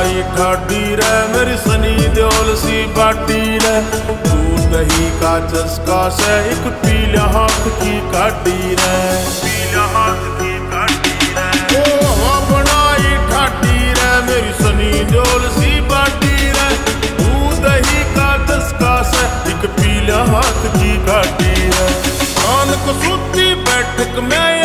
बनाई ठाडी रे मेरी सनी देओल सी बाटी रे। तू दही का चस्का से एक पीला हाथ की काटी रे, पीला हाथ की काटी रे। ओ हवा बनाई ठाडी रे मेरी सनी देओल सी बाटी रे। तू दही का चस्का से एक पीला हाथ की काटी रे। कान को सूती बैठक में